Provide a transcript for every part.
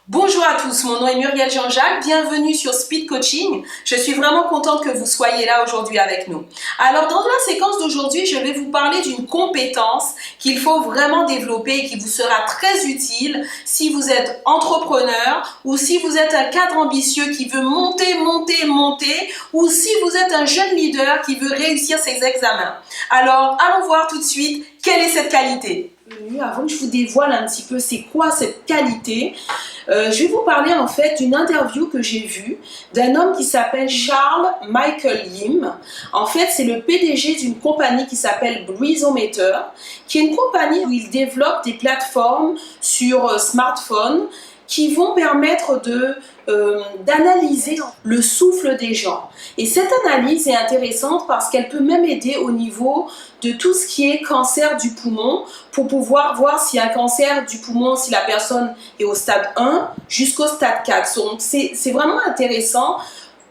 Bonjour à tous, mon nom est Muriel Jean-Jacques, bienvenue sur Speed Coaching. Je suis vraiment contente que vous soyez là aujourd'hui avec nous. Alors dans la séquence d'aujourd'hui, je vais vous parler d'une compétence qu'il faut vraiment développer et qui vous sera très utile si vous êtes entrepreneur ou si vous êtes un cadre ambitieux qui veut monter ou si vous êtes un jeune leader qui veut réussir ses examens. Alors allons voir tout de suite quelle est cette qualité. Avant que je vous dévoile un petit peu c'est quoi cette qualité, je vais vous parler en fait d'une interview que j'ai vue d'un homme qui s'appelle Charles Michael Yim. En fait, c'est le PDG d'une compagnie qui s'appelle Breezometer, qui est une compagnie où il développe des plateformes sur smartphone qui vont permettre d'analyser le souffle des gens. Et cette analyse est intéressante parce qu'elle peut même aider au niveau de tout ce qui est cancer du poumon pour pouvoir voir s'il y a un cancer du poumon, si la personne est au stade 1 jusqu'au stade 4. Donc c'est vraiment intéressant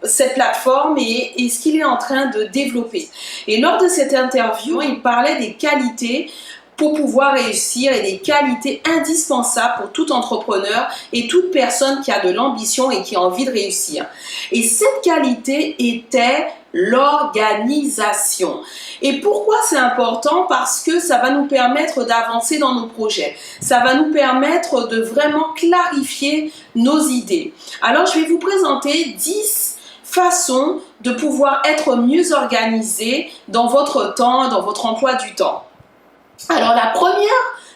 cette plateforme et ce qu'il est en train de développer. Et lors de cette interview, il parlait des qualités pour pouvoir réussir et des qualités indispensables pour tout entrepreneur et toute personne qui a de l'ambition et qui a envie de réussir. Et cette qualité était l'organisation. Et pourquoi c'est important? Parce que ça va nous permettre d'avancer dans nos projets. Ça va nous permettre de vraiment clarifier nos idées. Alors, je vais vous présenter 10 façons de pouvoir être mieux organisé dans votre temps, dans votre emploi du temps. Alors, la première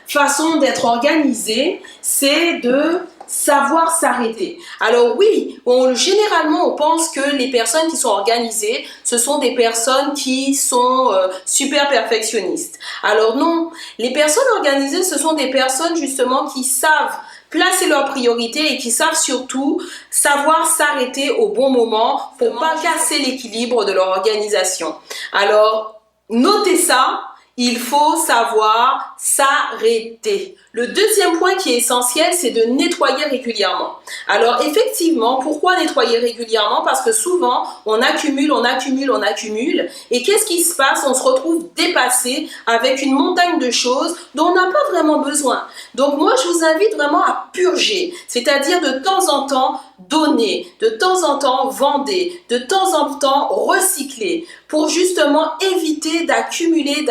façon d'être organisé, c'est de savoir s'arrêter. Alors oui, généralement, on pense que les personnes qui sont organisées, ce sont des personnes qui sont super perfectionnistes. Alors non, les personnes organisées, ce sont des personnes justement qui savent placer leurs priorités et qui savent surtout savoir s'arrêter au bon moment pour ne pas casser l'équilibre de leur organisation. Alors, notez ça. Il faut savoir s'arrêter. Le deuxième point qui est essentiel, c'est de nettoyer régulièrement. Alors effectivement, pourquoi nettoyer régulièrement? Parce que souvent, on accumule. Et qu'est-ce qui se passe? On se retrouve dépassé avec une montagne de choses dont on n'a pas vraiment besoin. Donc moi, je vous invite vraiment à purger. C'est-à-dire de temps en temps, donner, de temps en temps, vendez, de temps en temps, recycler, pour justement éviter d'accumuler.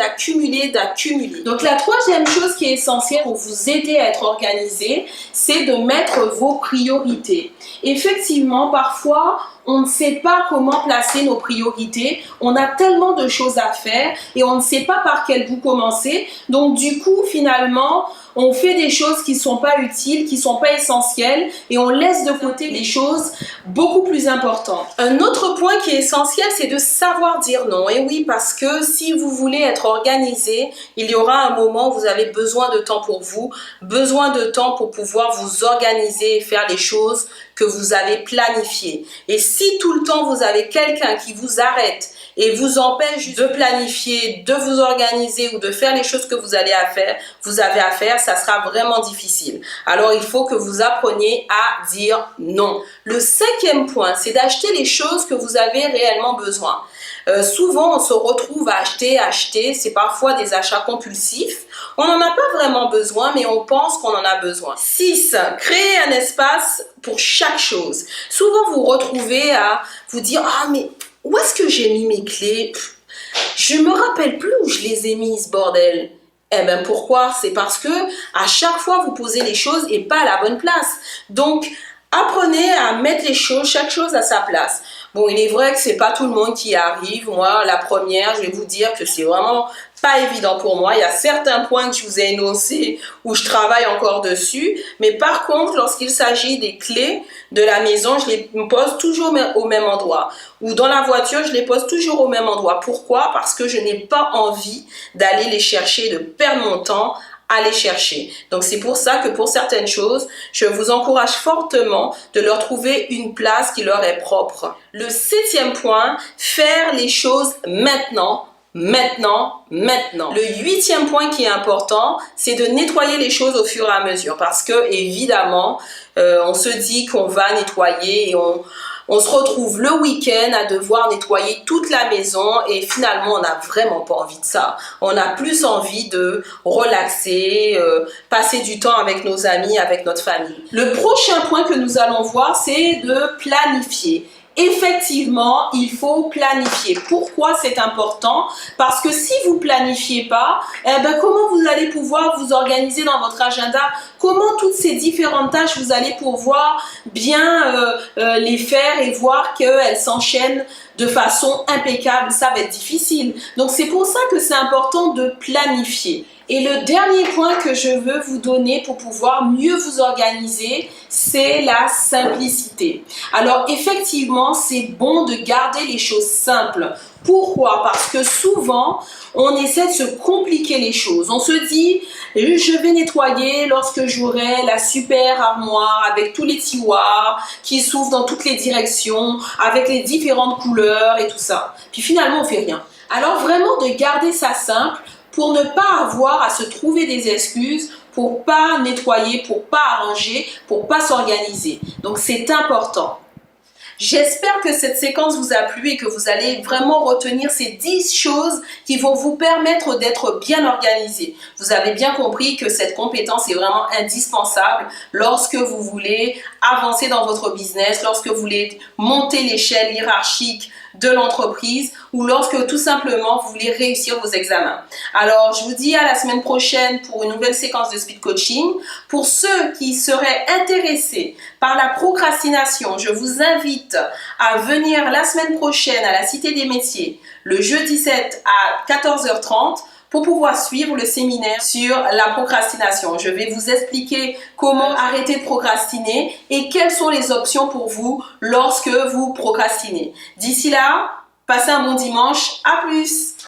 Donc la troisième chose qui est essentielle pour vous aider à être organisé, c'est de mettre vos priorités. Effectivement, parfois, on ne sait pas comment placer nos priorités. On a tellement de choses à faire et on ne sait pas par quel bout commencer. Donc du coup, finalement, on fait des choses qui ne sont pas utiles, qui ne sont pas essentielles et on laisse de côté les choses beaucoup plus importantes. Un autre point qui est essentiel, c'est de savoir dire non. Et oui, parce que si vous voulez être organisé, il y aura un moment où vous avez besoin de temps pour vous, besoin de temps pour pouvoir vous organiser et faire les choses que vous avez planifiées. Et si tout le temps vous avez quelqu'un qui vous arrête et vous empêche de planifier, de vous organiser ou de faire les choses que vous avez à faire, ça sera vraiment difficile. Alors, il faut que vous appreniez à dire non. Le cinquième point, c'est d'acheter les choses que vous avez réellement besoin. Souvent, on se retrouve à acheter. C'est parfois des achats compulsifs. On n'en a pas vraiment besoin, mais on pense qu'on en a besoin. 6. Créer un espace pour chaque chose. Souvent, vous retrouvez à vous dire « Ah, mais où est-ce que j'ai mis mes clés? Je me rappelle plus où je les ai mises, bordel. » Eh bien, pourquoi? C'est parce que à chaque fois, vous posez les choses et pas à la bonne place. Donc, apprenez à mettre chaque chose à sa place. Bon, il est vrai que c'est pas tout le monde qui y arrive. Moi, la première, je vais vous dire que c'est vraiment pas évident pour moi. Il y a certains points que je vous ai énoncés où je travaille encore dessus. Mais par contre, lorsqu'il s'agit des clés de la maison, je les pose toujours au même endroit. Ou dans la voiture, je les pose toujours au même endroit. Pourquoi? Parce que je n'ai pas envie d'aller les chercher, de perdre mon temps à les chercher. Donc c'est pour ça que pour certaines choses, je vous encourage fortement de leur trouver une place qui leur est propre. Le 7e point, faire les choses maintenant. Le 8e point qui est important, c'est de nettoyer les choses au fur et à mesure parce que évidemment, on se dit qu'on va nettoyer et On se retrouve le week-end à devoir nettoyer toute la maison et finalement on n'a vraiment pas envie de ça. On a plus envie de relaxer, passer du temps avec nos amis, avec notre famille. Le prochain point que nous allons voir, c'est de planifier. Effectivement, il faut planifier. Pourquoi c'est important? Parce que si vous planifiez pas, comment vous allez pouvoir vous organiser dans votre agenda? Comment toutes ces différentes tâches vous allez pouvoir bien les faire et voir qu'elles s'enchaînent de façon impeccable? Ça va être difficile. Donc c'est pour ça que c'est important de planifier. Et le dernier point que je veux vous donner pour pouvoir mieux vous organiser, c'est la simplicité. Alors effectivement, c'est bon de garder les choses simples. Pourquoi? Parce que souvent, on essaie de se compliquer les choses. On se dit, je vais nettoyer lorsque j'aurai la super armoire avec tous les tiroirs qui s'ouvrent dans toutes les directions, avec les différentes couleurs et tout ça. Puis finalement, on fait rien. Alors vraiment de garder ça simple, pour ne pas avoir à se trouver des excuses, pour pas nettoyer, pour pas arranger, pour pas s'organiser. Donc c'est important. J'espère que cette séquence vous a plu et que vous allez vraiment retenir ces 10 choses qui vont vous permettre d'être bien organisé. Vous avez bien compris que cette compétence est vraiment indispensable lorsque vous voulez avancer dans votre business, lorsque vous voulez monter l'échelle hiérarchique de l'entreprise ou lorsque tout simplement vous voulez réussir vos examens. Alors je vous dis à la semaine prochaine pour une nouvelle séquence de speed coaching. Pour ceux qui seraient intéressés par la procrastination, je vous invite à venir la semaine prochaine à la Cité des Métiers le jeudi 7 à 14h30 pour pouvoir suivre le séminaire sur la procrastination. Je vais vous expliquer comment arrêter de procrastiner et quelles sont les options pour vous lorsque vous procrastinez. D'ici là, passez un bon dimanche. À plus!